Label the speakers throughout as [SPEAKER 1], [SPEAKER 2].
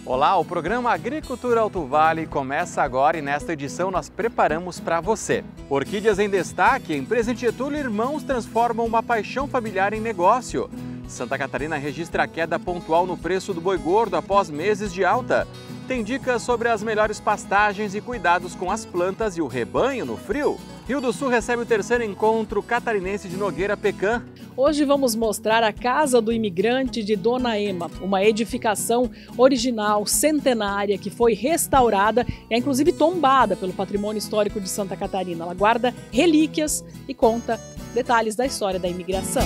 [SPEAKER 1] Olá, o programa Agricultura Alto Vale começa agora e nesta edição nós preparamos para você. Orquídeas em destaque, em Presidente Getúlio, irmãos transformam uma paixão familiar em negócio. Santa Catarina registra queda pontual no preço do boi gordo após meses de alta. Tem dicas sobre as melhores pastagens e cuidados com as plantas e o rebanho no frio. Rio do Sul recebe o terceiro encontro catarinense de Nogueira Pecan.
[SPEAKER 2] Hoje vamos mostrar a Casa do Imigrante de Dona Ema, uma edificação original, centenária, que foi restaurada e é inclusive tombada pelo Patrimônio Histórico de Santa Catarina. Ela guarda relíquias e conta detalhes da história da imigração.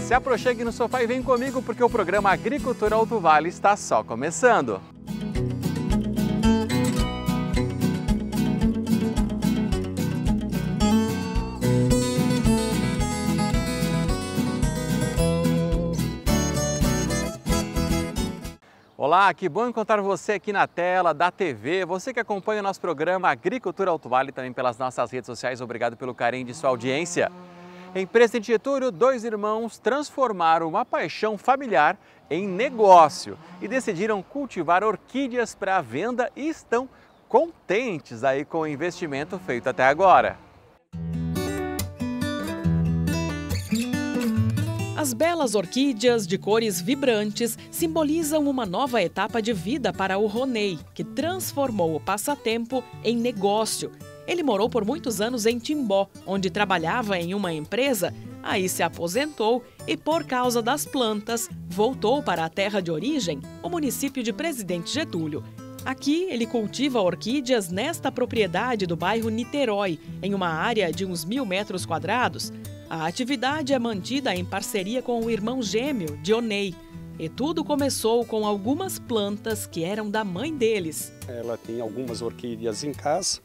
[SPEAKER 1] Se aproxime no sofá e vem comigo porque o programa Agricultura Alto Vale está só começando. Olá, que bom encontrar você aqui na tela da TV, você que acompanha o nosso programa Agricultura Alto Vale também pelas nossas redes sociais, obrigado pelo carinho de sua audiência. Em Presidente Getúlio, dois irmãos transformaram uma paixão familiar em negócio e decidiram cultivar orquídeas para venda e estão contentes aí com o investimento feito até agora.
[SPEAKER 2] As belas orquídeas de cores vibrantes simbolizam uma nova etapa de vida para o Ronei, que transformou o passatempo em negócio. Ele morou por muitos anos em Timbó, onde trabalhava em uma empresa, aí se aposentou e, por causa das plantas, voltou para a terra de origem, o município de Presidente Getúlio. Aqui, ele cultiva orquídeas nesta propriedade do bairro Niterói, em uma área de uns 1.000 metros quadrados. A atividade é mantida em parceria com o irmão gêmeo, Dionei. E tudo começou com algumas plantas que eram da mãe deles.
[SPEAKER 3] Ela tinha algumas orquídeas em casa.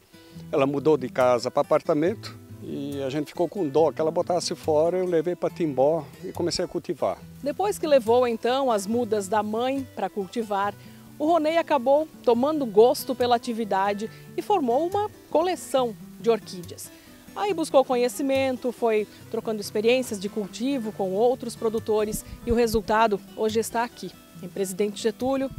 [SPEAKER 3] Ela mudou de casa para apartamento e a gente ficou com dó que ela botasse fora. Eu levei para Timbó e comecei a cultivar.
[SPEAKER 2] Depois que levou então as mudas da mãe para cultivar, o Ronei acabou tomando gosto pela atividade e formou uma coleção de orquídeas. Aí buscou conhecimento, foi trocando experiências de cultivo com outros produtores e o resultado hoje está aqui, em Presidente Getúlio.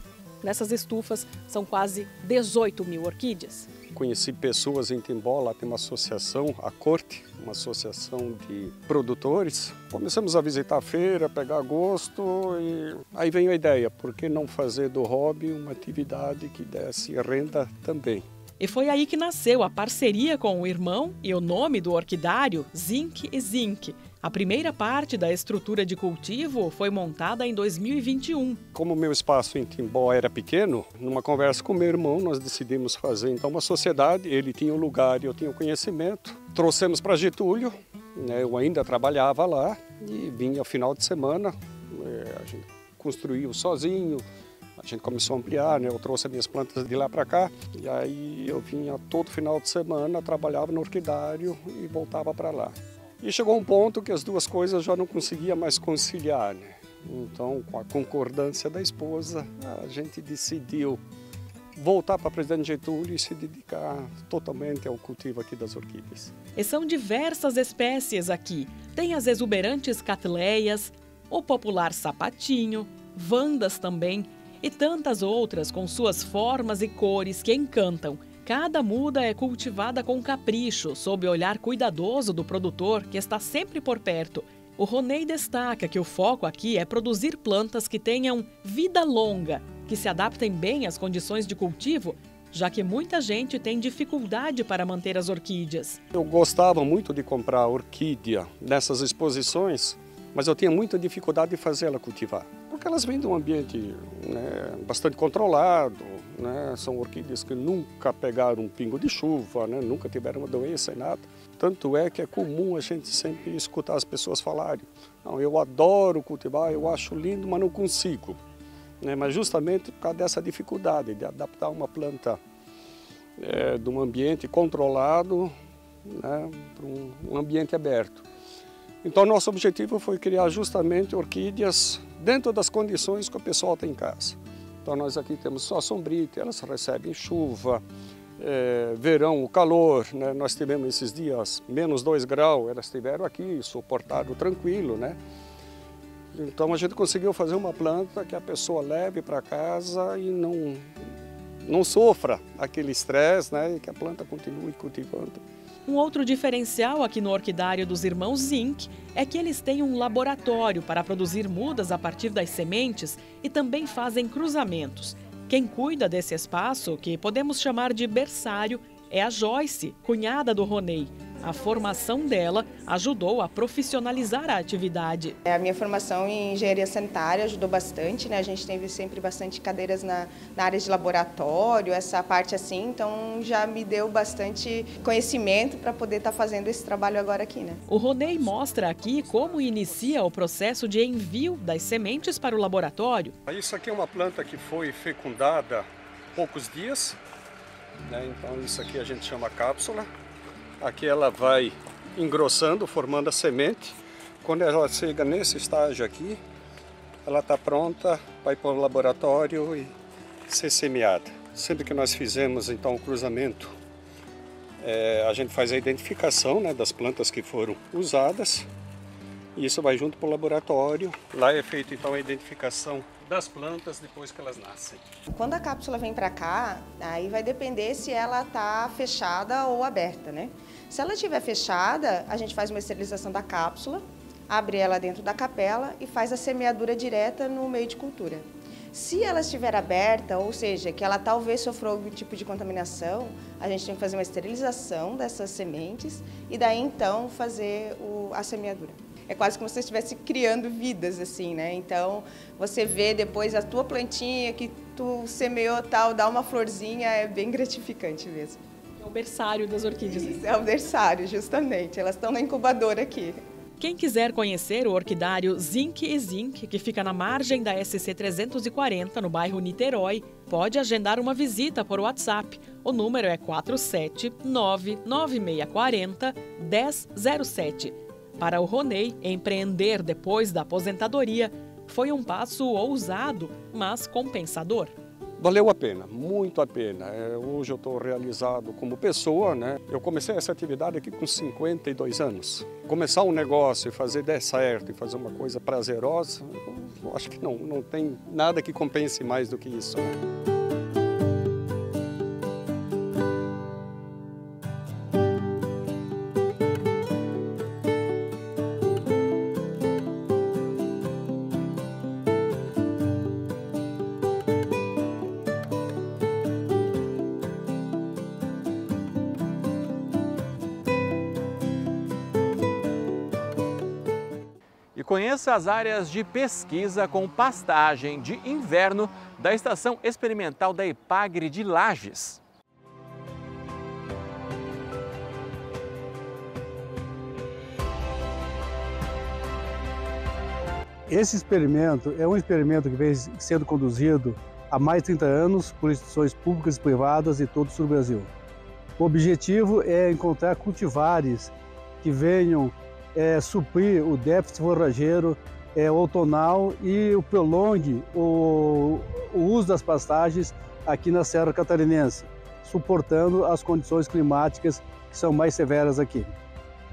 [SPEAKER 2] Nessas estufas são quase 18.000 orquídeas.
[SPEAKER 3] Conheci pessoas em Timbó, lá tem uma associação, a Corte, uma associação de produtores. Começamos a visitar a feira, pegar gosto e aí veio a ideia, por que não fazer do hobby uma atividade que desse renda também?
[SPEAKER 2] E foi aí que nasceu a parceria com o irmão e o nome do orquidário, Zinc e Zinc. A primeira parte da estrutura de cultivo foi montada em 2021.
[SPEAKER 3] Como o meu espaço em Timbó era pequeno, numa conversa com meu irmão, nós decidimos fazer então uma sociedade. Ele tinha o lugar e eu tinha o conhecimento. Trouxemos para Getúlio, né? Eu ainda trabalhava lá e vinha final de semana. A gente construiu sozinho. A gente começou a ampliar, né? Eu trouxe as minhas plantas de lá para cá e aí eu vinha todo final de semana, trabalhava no orquidário e voltava para lá. E chegou um ponto que as duas coisas já não conseguia mais conciliar, né? Então, com a concordância da esposa, a gente decidiu voltar para Presidente Getúlio e se dedicar totalmente ao cultivo aqui das orquídeas.
[SPEAKER 2] E são diversas espécies aqui. Tem as exuberantes catleias, o popular sapatinho, vandas também, e tantas outras com suas formas e cores que encantam. Cada muda é cultivada com capricho, sob o olhar cuidadoso do produtor que está sempre por perto. O Ronei destaca que o foco aqui é produzir plantas que tenham vida longa, que se adaptem bem às condições de cultivo, já que muita gente tem dificuldade para manter as orquídeas.
[SPEAKER 3] Eu gostava muito de comprar orquídea nessas exposições, mas eu tinha muita dificuldade de fazê-la cultivar. Porque elas vêm de um ambiente, né, bastante controlado, né, são orquídeas que nunca pegaram um pingo de chuva, né, nunca tiveram uma doença e nada. Tanto é que é comum a gente sempre escutar as pessoas falarem: não, eu adoro cultivar, eu acho lindo, mas não consigo. Né, mas justamente por causa dessa dificuldade de adaptar uma planta de um ambiente controlado, né, para um ambiente aberto. Então, nosso objetivo foi criar justamente orquídeas dentro das condições que o pessoal tem em casa. Então, nós aqui temos só sombrite, elas recebem chuva, verão, o calor, né? Nós tivemos esses dias -2 graus, elas estiveram aqui, suportaram tranquilo, né? Então a gente conseguiu fazer uma planta que a pessoa leve para casa e não sofra aquele estresse, né? E que a planta continue cultivando.
[SPEAKER 2] Um outro diferencial aqui no orquidário dos irmãos Zink é que eles têm um laboratório para produzir mudas a partir das sementes e também fazem cruzamentos. Quem cuida desse espaço, que podemos chamar de berçário, é a Joyce, cunhada do Ronei. A formação dela ajudou a profissionalizar a atividade.
[SPEAKER 4] A minha formação em engenharia sanitária ajudou bastante, né? A gente teve sempre bastante cadeiras na área de laboratório, essa parte assim, então já me deu bastante conhecimento para poder estar fazendo esse trabalho agora aqui, né?
[SPEAKER 2] O Ronei mostra aqui como inicia o processo de envio das sementes para o laboratório.
[SPEAKER 3] Isso aqui é uma planta que foi fecundada há poucos dias, né? Então isso aqui a gente chama cápsula. Aqui ela vai engrossando, formando a semente. Quando ela chega nesse estágio aqui, ela está pronta para ir para o laboratório e ser semeada. Sempre que nós fizemos então o cruzamento, a gente faz a identificação, né, das plantas que foram usadas. E isso vai junto para o laboratório. Lá é feita então a identificação das plantas depois que elas nascem.
[SPEAKER 4] Quando a cápsula vem para cá, aí vai depender se ela está fechada ou aberta, né? Se ela estiver fechada, a gente faz uma esterilização da cápsula, abre ela dentro da capela e faz a semeadura direta no meio de cultura. Se ela estiver aberta, ou seja, que ela talvez sofreu algum tipo de contaminação, a gente tem que fazer uma esterilização dessas sementes e daí então fazer a semeadura. É quase como se você estivesse criando vidas, assim, né? Então, você vê depois a tua plantinha que tu semeou tal, dá uma florzinha, é bem gratificante mesmo.
[SPEAKER 2] É o berçário das orquídeas.
[SPEAKER 4] Isso, é o berçário, justamente. Elas estão na incubadora aqui.
[SPEAKER 2] Quem quiser conhecer o orquidário Zink e Zink, que fica na margem da SC 340, no bairro Niterói, pode agendar uma visita por WhatsApp. O número é 4799640-1007. Para o Ronei, empreender depois da aposentadoria foi um passo ousado, mas compensador.
[SPEAKER 3] Valeu a pena, muito a pena. Hoje eu estou realizado como pessoa, né? Eu comecei essa atividade aqui com 52 anos. Começar um negócio e fazer dar certo e fazer uma coisa prazerosa, eu acho que não tem nada que compense mais do que isso, né?
[SPEAKER 1] E conheça as áreas de pesquisa com pastagem de inverno da Estação Experimental da Epagre de Lages.
[SPEAKER 5] Esse experimento é um experimento que vem sendo conduzido há mais de 30 anos por instituições públicas e privadas de todo o sul do Brasil. O objetivo é encontrar cultivares que venham suprir o déficit forrageiro outonal e prolongue o uso das pastagens aqui na Serra Catarinense, suportando as condições climáticas que são mais severas aqui.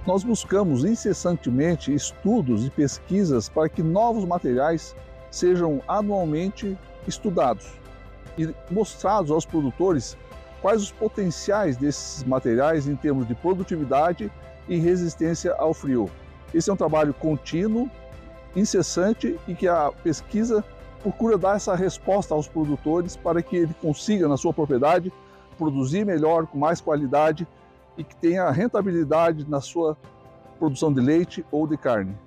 [SPEAKER 6] Nós buscamos incessantemente estudos e pesquisas para que novos materiais sejam anualmente estudados e mostrados aos produtores quais os potenciais desses materiais em termos de produtividade e resistência ao frio. Esse é um trabalho contínuo, incessante e que a pesquisa procura dar essa resposta aos produtores para que ele consiga na sua propriedade produzir melhor, com mais qualidade e que tenha rentabilidade na sua produção de leite ou de carne.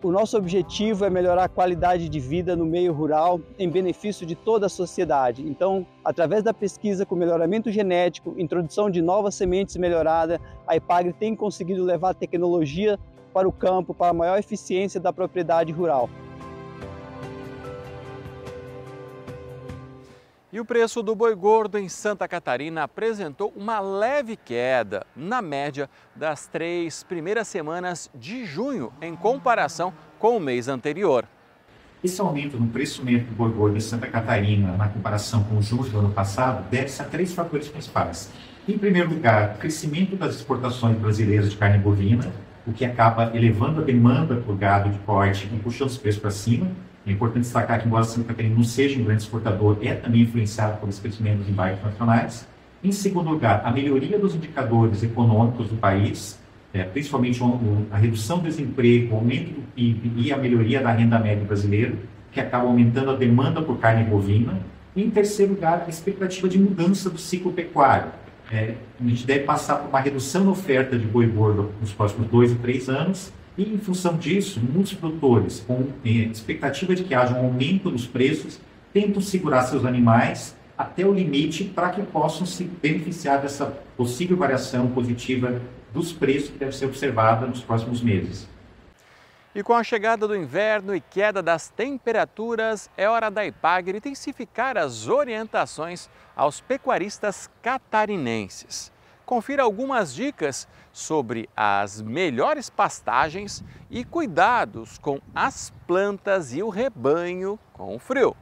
[SPEAKER 7] O nosso objetivo é melhorar a qualidade de vida no meio rural em benefício de toda a sociedade. Então, através da pesquisa com melhoramento genético, introdução de novas sementes melhoradas, a Epagre tem conseguido levar a tecnologia para o campo, para a maior eficiência da propriedade rural.
[SPEAKER 1] E o preço do boi gordo em Santa Catarina apresentou uma leve queda, na média, das 3 primeiras semanas de junho, em comparação com o mês anterior.
[SPEAKER 8] Esse aumento no preço médio do boi gordo em Santa Catarina, na comparação com junho do ano passado, deve-se a 3 fatores principais. Em primeiro lugar, o crescimento das exportações brasileiras de carne bovina. o que acaba elevando a demanda por gado de corte e puxando os preços para cima. É importante destacar que, embora Santa Catarina não seja um grande exportador, é também influenciado por esse crescimento dos embarques nacionais. Em segundo lugar, a melhoria dos indicadores econômicos do país, principalmente a redução do desemprego, o aumento do PIB e a melhoria da renda média brasileira, que acaba aumentando a demanda por carne bovina. E, em terceiro lugar, a expectativa de mudança do ciclo pecuário. A gente deve passar por uma redução na oferta de boi gordo nos próximos 2 a 3 anos, e, em função disso, muitos produtores, com expectativa de que haja um aumento nos preços, tentam segurar seus animais até o limite para que possam se beneficiar dessa possível variação positiva dos preços que deve ser observada nos próximos meses.
[SPEAKER 1] E com a chegada do inverno e queda das temperaturas, é hora da Epagri intensificar as orientações aos pecuaristas catarinenses. Confira algumas dicas sobre as melhores pastagens e cuidados com as plantas e o rebanho com o frio.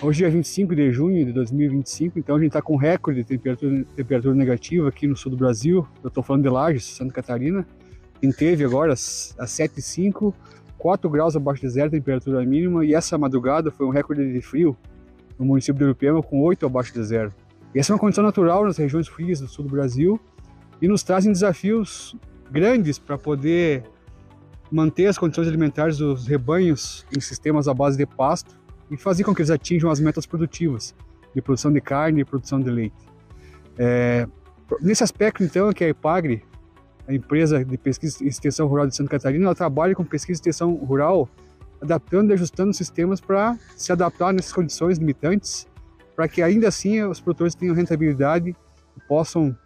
[SPEAKER 5] Hoje é 25 de junho de 2025, então a gente está com recorde de temperatura negativa aqui no sul do Brasil. Eu estou falando de Lages, Santa Catarina. Quem teve agora às 7h05, 4 graus abaixo de zero, temperatura mínima, e essa madrugada foi um recorde de frio no município de Urupema com 8 abaixo de zero. E essa é uma condição natural nas regiões frias do sul do Brasil e nos trazem desafios grandes para poder manter as condições alimentares dos rebanhos em sistemas à base de pasto e fazer com que eles atinjam as metas produtivas de produção de carne e produção de leite. Nesse aspecto, então, que a Epagri, a empresa de pesquisa e extensão rural de Santa Catarina, ela trabalha com pesquisa e extensão rural, adaptando e ajustando sistemas para se adaptar nessas condições limitantes, para que ainda assim os produtores tenham rentabilidade e possam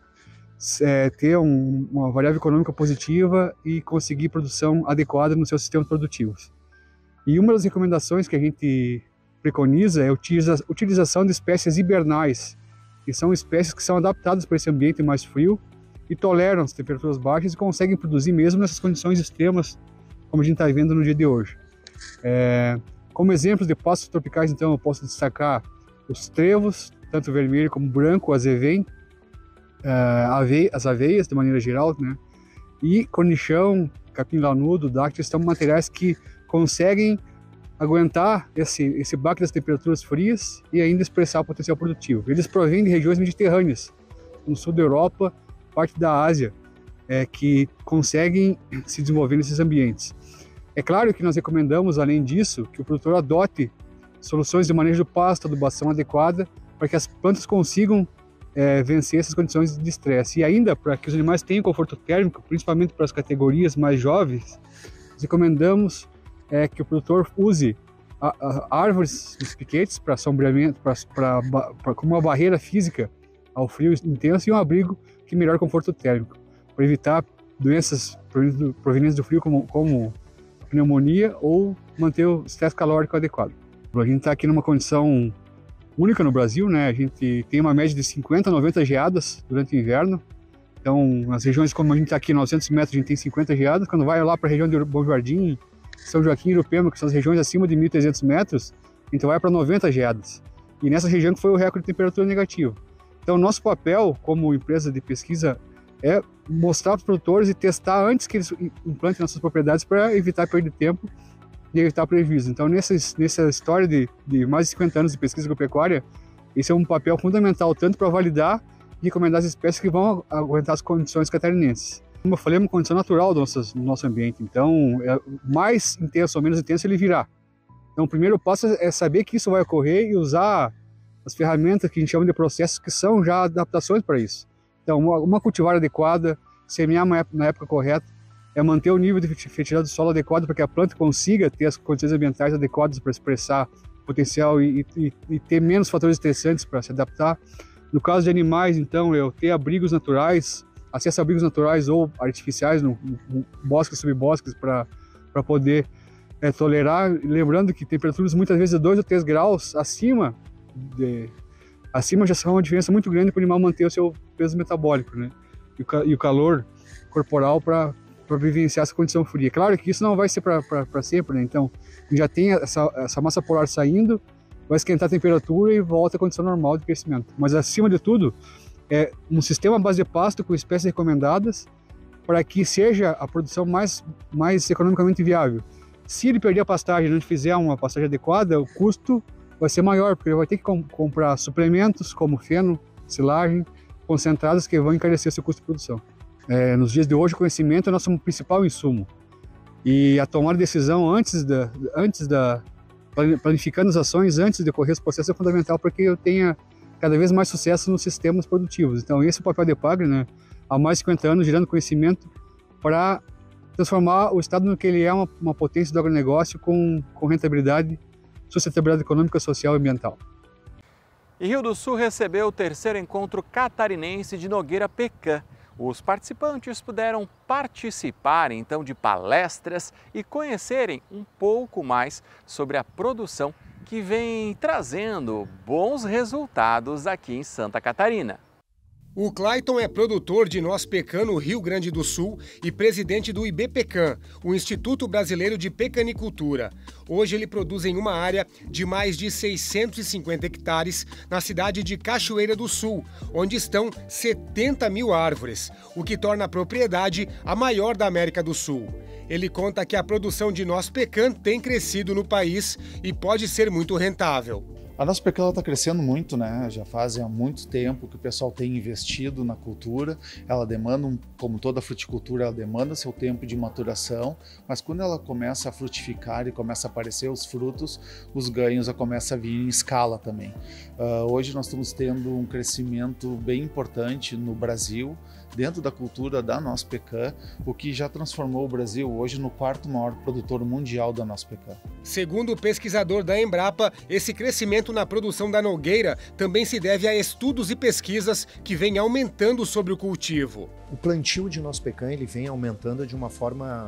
[SPEAKER 5] ter uma variável econômica positiva e conseguir produção adequada nos seus sistemas produtivos. E uma das recomendações que a gente preconiza é a utilização de espécies hibernais, que são espécies que são adaptadas para esse ambiente mais frio e toleram as temperaturas baixas e conseguem produzir mesmo nessas condições extremas, como a gente está vendo no dia de hoje. Como exemplos de pastos tropicais, então, eu posso destacar os trevos, tanto vermelho como branco, azevém, as aveias, de maneira geral, né? E cornichão, capim lanudo, dáctil, são materiais que conseguem aguentar esse baque das temperaturas frias e ainda expressar o potencial produtivo. Eles provêm de regiões mediterrâneas, no sul da Europa, parte da Ásia, que conseguem se desenvolver nesses ambientes. É claro que nós recomendamos, além disso, que o produtor adote soluções de manejo do pasto, adubação adequada, para que as plantas consigam vencer essas condições de estresse. E ainda, para que os animais tenham conforto térmico, principalmente para as categorias mais jovens, recomendamos que o produtor use árvores nos piquetes para sombreamento, como uma barreira física ao frio intenso, e um abrigo que melhora o conforto térmico, para evitar doenças provenientes do frio como pneumonia ou manter o estresse calórico adequado. A gente está aqui numa condição única no Brasil, né? A gente tem uma média de 50 a 90 geadas durante o inverno. Então, nas regiões como a gente está aqui, 900 metros, a gente tem 50 geadas. Quando vai lá para a região de Bom Jardim, São Joaquim e Urupema, que são as regiões acima de 1.300 metros, então vai para 90 geadas. E nessa região que foi o recorde de temperatura negativa. Então, nosso papel como empresa de pesquisa é mostrar para os produtores e testar antes que eles implantem nas suas propriedades para evitar perda de tempo e evitar prejuízo. Então, nessa história de mais de 50 anos de pesquisa agropecuária, esse é um papel fundamental tanto para validar e recomendar as espécies que vão aguentar as condições catarinenses. Como eu falei, é uma condição natural do nosso ambiente, então mais intenso ou menos intenso ele virá. Então o primeiro passo é saber que isso vai ocorrer e usar as ferramentas que a gente chama de processos que são já adaptações para isso. Então uma cultivar adequada, semear na época correta, manter o nível de fertilidade do solo adequado para que a planta consiga ter as condições ambientais adequadas para expressar potencial e ter menos fatores estressantes para se adaptar. No caso de animais, então, ter abrigos naturais, acesso a abrigos naturais ou artificiais no bosques e subbosques para poder tolerar, lembrando que temperaturas muitas vezes de 2 ou 3 graus acima já são uma diferença muito grande para o animal manter o seu peso metabólico, né? E o calor corporal para vivenciar essa condição fria. Claro que isso não vai ser para sempre, né? Então já tem essa massa polar saindo, vai esquentar a temperatura e volta à condição normal de crescimento. Mas acima de tudo, é um sistema à base de pasto com espécies recomendadas para que seja a produção mais economicamente viável. Se ele perder a pastagem e não fizer uma pastagem adequada, o custo vai ser maior, porque ele vai ter que comprar suplementos como feno, silagem, concentrados que vão encarecer seu custo de produção. Nos dias de hoje, o conhecimento é o nosso principal insumo. E a tomar decisão planificando as ações antes de decorrer esse processo é fundamental para que eu tenha cada vez mais sucesso nos sistemas produtivos. Então esse é o papel da EPAGRE, né? Há mais de 50 anos, gerando conhecimento para transformar o estado no que ele é uma potência do agronegócio com rentabilidade, sustentabilidade econômica, social e ambiental.
[SPEAKER 1] E Rio do Sul recebeu o terceiro encontro catarinense de Nogueira Pecan. Os participantes puderam participar então de palestras e conhecerem um pouco mais sobre a produção que vem trazendo bons resultados aqui em Santa Catarina.
[SPEAKER 9] O Clayton é produtor de noz pecan no Rio Grande do Sul e presidente do IBPecan, o Instituto Brasileiro de Pecanicultura. Hoje ele produz em uma área de mais de 650 hectares na cidade de Cachoeira do Sul, onde estão 70 mil árvores, o que torna a propriedade a maior da América do Sul. Ele conta que a produção de noz pecan tem crescido no país e pode ser muito rentável.
[SPEAKER 10] A nossa pecan está crescendo muito, né? Já faz há muito tempo que o pessoal tem investido na cultura. Ela demanda, como toda fruticultura, ela demanda seu tempo de maturação, mas quando ela começa a frutificar e começa a aparecer os frutos, os ganhos já começam a vir em escala também. Hoje nós estamos tendo um crescimento bem importante no Brasil, dentro da cultura da noz pecan, o que já transformou o Brasil hoje no quarto maior produtor mundial da noz pecan.
[SPEAKER 9] Segundo o pesquisador da Embrapa, esse crescimento na produção da nogueira também se deve a estudos e pesquisas que vêm aumentando sobre o cultivo.
[SPEAKER 11] O plantio de noz pecan ele vem aumentando de uma forma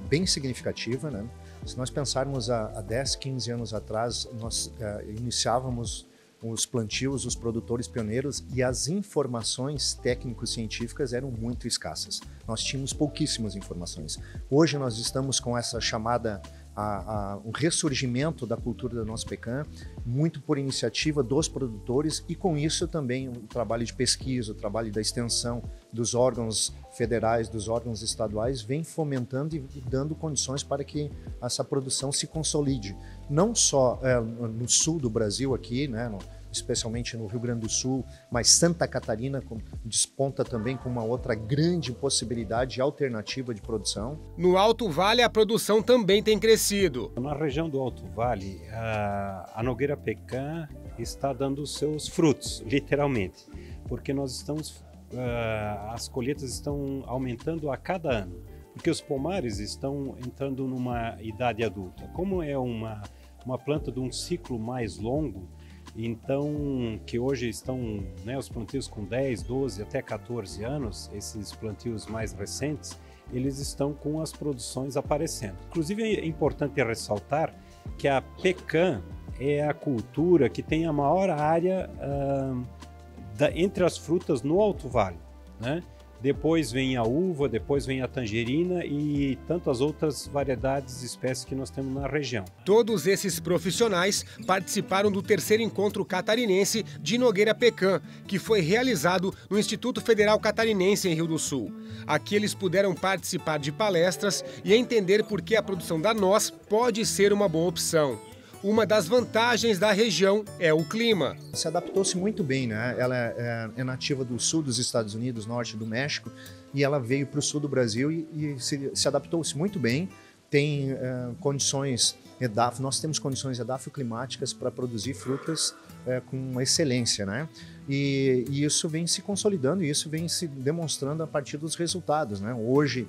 [SPEAKER 11] bem significativa, né? Se nós pensarmos há 10, 15 anos atrás, nós iniciávamos os plantios, os produtores pioneiros e as informações técnico-científicas eram muito escassas. Nós tínhamos pouquíssimas informações. Hoje nós estamos com essa chamada um ressurgimento da cultura da noz pecan, muito por iniciativa dos produtores e com isso também o trabalho de pesquisa, o trabalho da extensão dos órgãos federais, dos órgãos estaduais, vem fomentando e dando condições para que essa produção se consolide. Não só no sul do Brasil aqui, né, especialmente no Rio Grande do Sul, mas Santa Catarina desponta também com uma outra grande possibilidade alternativa de produção.
[SPEAKER 9] No Alto Vale, a produção também tem crescido.
[SPEAKER 12] Na região do Alto Vale, a Nogueira Pecan está dando os seus frutos, literalmente, porque as colheitas estão aumentando a cada ano, porque os pomares estão entrando numa idade adulta. Como é uma planta de um ciclo mais longo, então, que hoje estão os plantios com 10, 12, até 14 anos, esses plantios mais recentes, eles estão com as produções aparecendo. Inclusive é importante ressaltar que a pecan é a cultura que tem a maior área entre as frutas no Alto Vale, né? Depois vem a uva, depois vem a tangerina e tantas outras variedades e espécies que nós temos na região.
[SPEAKER 9] Todos esses profissionais participaram do terceiro encontro catarinense de Nogueira Pecan, que foi realizado no Instituto Federal Catarinense em Rio do Sul. Aqui eles puderam participar de palestras e entender por que a produção da noz pode ser uma boa opção. Uma das vantagens da região é o clima.
[SPEAKER 11] Se adaptou-se muito bem, né? Ela é nativa do sul dos Estados Unidos, norte do México, e ela veio para o sul do Brasil e se adaptou-se muito bem. Tem condições nós temos condições edafoclimáticas para produzir frutas com excelência, né? E isso vem se consolidando e isso vem se demonstrando a partir dos resultados, né? Hoje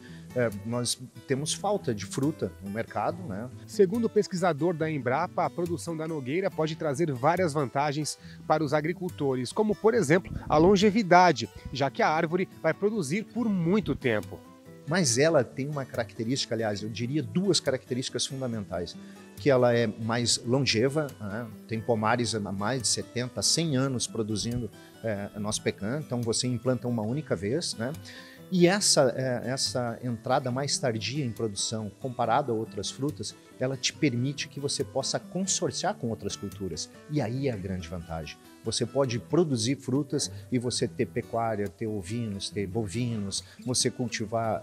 [SPEAKER 11] nós temos falta de fruta no mercado, né?
[SPEAKER 9] Segundo o pesquisador da Embrapa, a produção da nogueira pode trazer várias vantagens para os agricultores, como por exemplo a longevidade, já que a árvore vai produzir por muito tempo.
[SPEAKER 11] Mas ela tem uma característica, aliás, eu diria duas características fundamentais, que ela é mais longeva, né? Tem pomares há mais de 70, 100 anos produzindo noz pecan, então você implanta uma única vez, né? E essa entrada mais tardia em produção, comparada a outras frutas, ela te permite que você possa consorciar com outras culturas. E aí é a grande vantagem. Você pode produzir frutas e você ter pecuária, ter ovinos, ter bovinos, você cultivar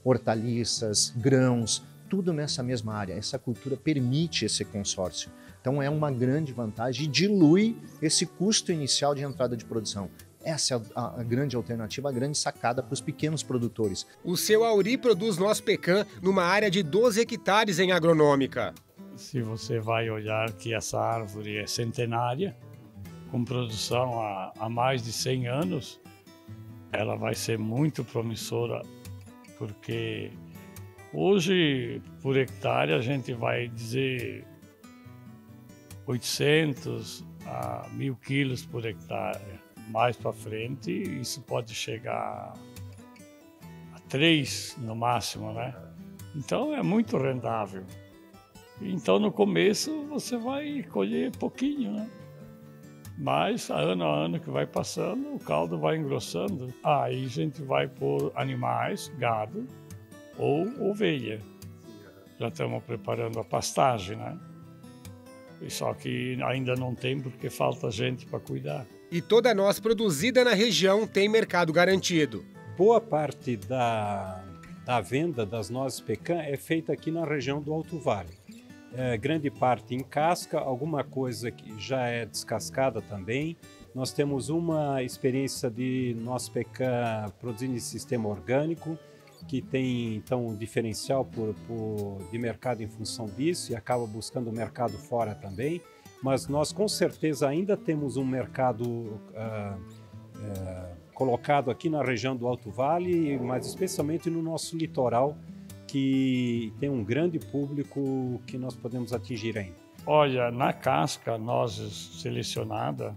[SPEAKER 11] hortaliças, grãos, tudo nessa mesma área. Essa cultura permite esse consórcio. Então é uma grande vantagem e dilui esse custo inicial de entrada de produção. Essa é a grande alternativa, a grande sacada para os pequenos produtores.
[SPEAKER 9] O seu Auri produz noz pecan numa área de 12 hectares em agronômica.
[SPEAKER 13] Se você vai olhar que essa árvore é centenária, com produção há mais de 100 anos, ela vai ser muito promissora, porque hoje, por hectare, a gente vai dizer 800 a 1.000 quilos por hectare. Mais para frente, isso pode chegar a 3 no máximo, né? Então é muito rendável. Então no começo você vai colher pouquinho, né? Mas ano a ano que vai passando, o caldo vai engrossando. Aí a gente vai pôr animais, gado ou ovelha. Já estamos preparando a pastagem, né? Só que ainda não tem porque falta gente para cuidar.
[SPEAKER 9] E toda noz produzida na região tem mercado garantido.
[SPEAKER 12] Boa parte da venda das nozes pecan é feita aqui na região do Alto Vale. Grande parte em casca, alguma coisa que já é descascada também. Nós temos uma experiência de noz pecan produzida em sistema orgânico, que tem então um diferencial de mercado em função disso e acaba buscando o mercado fora também. Mas nós com certeza ainda temos um mercado colocado aqui na região do Alto Vale, mas especialmente no nosso litoral, que tem um grande público que nós podemos atingir ainda.
[SPEAKER 13] Olha, na casca, a noz selecionada,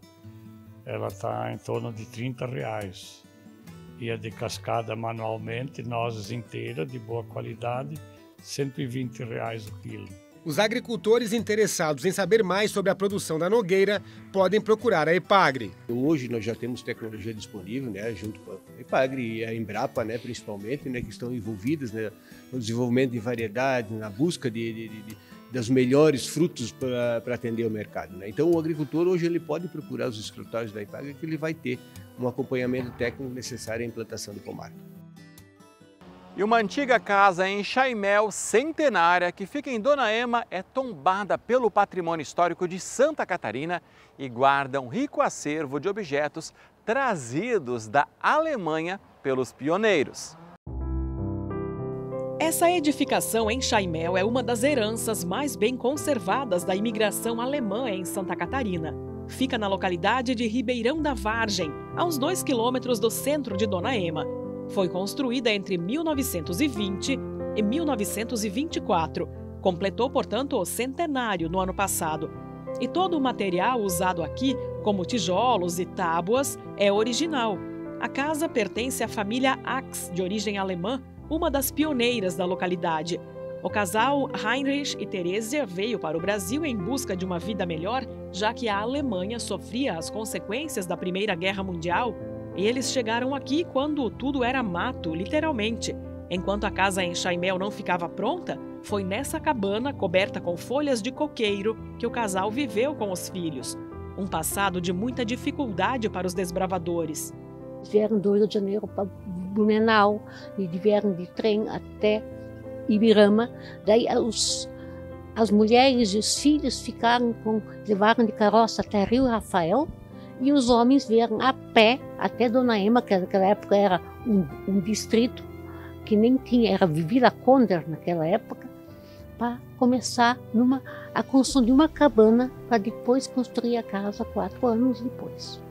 [SPEAKER 13] ela está em torno de R$30. E a descascada manualmente, nozes inteiras, de boa qualidade, R$120 o quilo.
[SPEAKER 9] Os agricultores interessados em saber mais sobre a produção da nogueira podem procurar a EPAGRE.
[SPEAKER 14] Hoje nós já temos tecnologia disponível, né, junto com a EPAGRE e a Embrapa, né, principalmente, né, que estão envolvidas, né, no desenvolvimento de variedades, na busca dos melhores frutos para atender o mercado, né? Então o agricultor hoje ele pode procurar os escritórios da EPAGRE que ele vai ter um acompanhamento técnico necessário à implantação do pomar.
[SPEAKER 1] E uma antiga casa em Chaimel, centenária, que fica em Dona Ema, é tombada pelo Patrimônio Histórico de Santa Catarina e guarda um rico acervo de objetos trazidos da Alemanha pelos pioneiros.
[SPEAKER 2] Essa edificação em Chaimel é uma das heranças mais bem conservadas da imigração alemã em Santa Catarina. Fica na localidade de Ribeirão da Vargem, a uns 2 quilômetros do centro de Dona Ema. Foi construída entre 1920 e 1924. Completou, portanto, o centenário no ano passado. E todo o material usado aqui, como tijolos e tábuas, é original. A casa pertence à família Ax, de origem alemã, uma das pioneiras da localidade. O casal Heinrich e Theresia veio para o Brasil em busca de uma vida melhor, já que a Alemanha sofria as consequências da Primeira Guerra Mundial. E eles chegaram aqui quando tudo era mato, literalmente. Enquanto a casa em Chaimel não ficava pronta, foi nessa cabana coberta com folhas de coqueiro que o casal viveu com os filhos. Um passado de muita dificuldade para os desbravadores.
[SPEAKER 15] Eles vieram do Rio de Janeiro para Blumenau e vieram de trem até Ibirama. Daí as mulheres e os filhos levaram de carroça até Rio Rafael. E os homens vieram a pé até Dona Ema, que naquela época era um distrito que nem tinha, era Vila Conder naquela época, para começar a construir uma cabana para depois construir a casa 4 anos depois.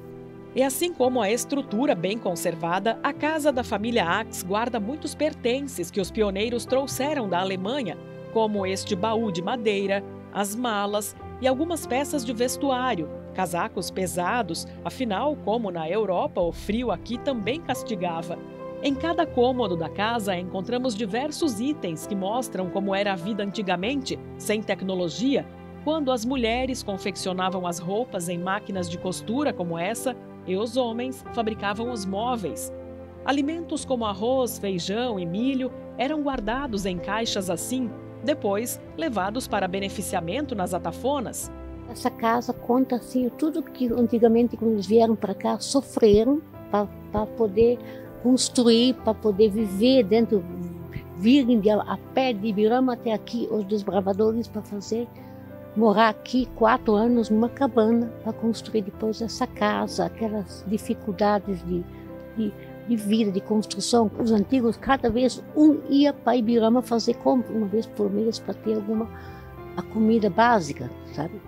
[SPEAKER 2] E assim como a estrutura bem conservada, a casa da família Ax guarda muitos pertences que os pioneiros trouxeram da Alemanha, como este baú de madeira, as malas e algumas peças de vestuário, casacos pesados, afinal, como na Europa, o frio aqui também castigava. Em cada cômodo da casa encontramos diversos itens que mostram como era a vida antigamente, sem tecnologia, quando as mulheres confeccionavam as roupas em máquinas de costura como essa e os homens fabricavam os móveis. Alimentos como arroz, feijão e milho eram guardados em caixas assim, depois levados para beneficiamento nas atafonas.
[SPEAKER 15] Essa casa conta assim tudo que antigamente, quando eles vieram para cá, sofreram para poder construir, para poder viver dentro, virem a pé de Ibirama até aqui, os desbravadores, para morar aqui 4 anos numa cabana, para construir depois essa casa, aquelas dificuldades de vida, de construção. Os antigos, cada vez ia para Ibirama fazer compra uma vez por mês para ter a comida básica, sabe?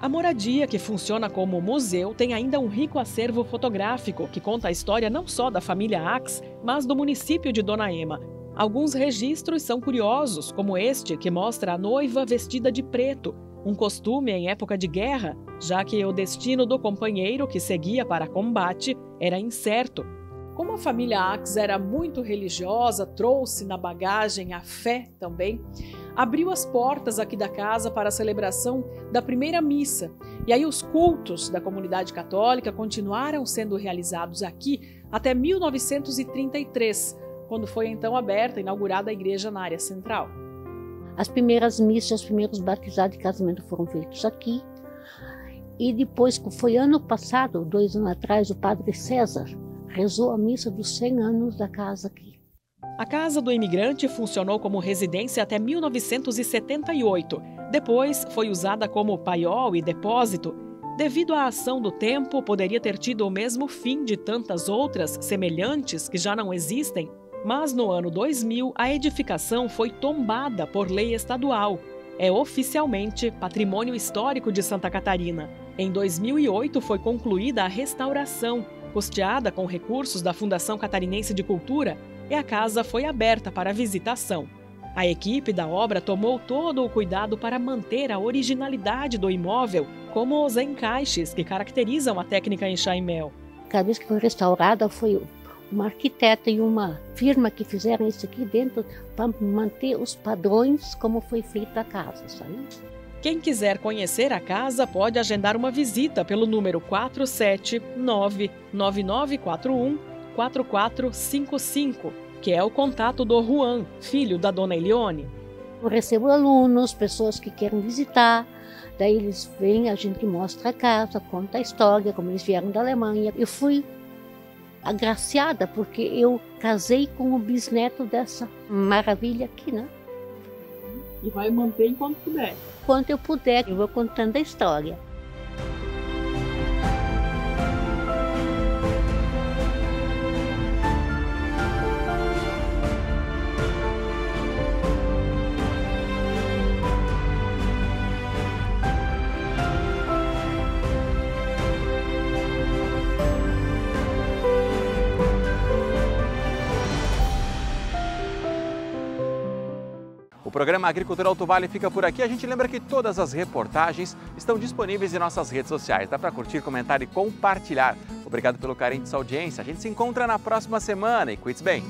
[SPEAKER 2] A moradia, que funciona como museu, tem ainda um rico acervo fotográfico que conta a história não só da família Ax, mas do município de Dona Ema. Alguns registros são curiosos, como este que mostra a noiva vestida de preto, um costume em época de guerra, já que o destino do companheiro que seguia para combate era incerto. Como a família Ax era muito religiosa, trouxe na bagagem a fé também, abriu as portas aqui da casa para a celebração da primeira missa. E aí os cultos da comunidade católica continuaram sendo realizados aqui até 1933, quando foi então inaugurada a igreja na área central.
[SPEAKER 15] As primeiras missas, os primeiros batizados de casamento foram feitos aqui. E depois, foi ano passado, 2 anos atrás, o padre César rezou a missa dos 100 anos da casa aqui.
[SPEAKER 2] A Casa do Imigrante funcionou como residência até 1978. Depois foi usada como paiol e depósito. Devido à ação do tempo, poderia ter tido o mesmo fim de tantas outras semelhantes que já não existem. Mas no ano 2000, a edificação foi tombada por lei estadual. É oficialmente Patrimônio Histórico de Santa Catarina. Em 2008 foi concluída a restauração, custeada com recursos da Fundação Catarinense de Cultura, e a casa foi aberta para visitação. A equipe da obra tomou todo o cuidado para manter a originalidade do imóvel, como os encaixes que caracterizam a técnica em Chaimel.
[SPEAKER 15] Cada vez que foi restaurada, foi uma arquiteta e uma firma que fizeram isso aqui dentro para manter os padrões como foi feita a casa, sabe?
[SPEAKER 2] Quem quiser conhecer a casa pode agendar uma visita pelo número 479-9941-4455, que é o contato do Juan, filho da dona Elione.
[SPEAKER 15] Eu recebo alunos, pessoas que querem visitar, daí eles vêm, a gente mostra a casa, conta a história, como eles vieram da Alemanha. Eu fui agraciada porque eu casei com o bisneto dessa maravilha aqui, né?
[SPEAKER 2] E vai manter enquanto puder.
[SPEAKER 15] Enquanto eu puder, eu vou contando a história.
[SPEAKER 1] O programa Agricultura Alto Vale fica por aqui. A gente lembra que todas as reportagens estão disponíveis em nossas redes sociais. Dá para curtir, comentar e compartilhar. Obrigado pelo carinho de sua audiência. A gente se encontra na próxima semana e cuide-se bem.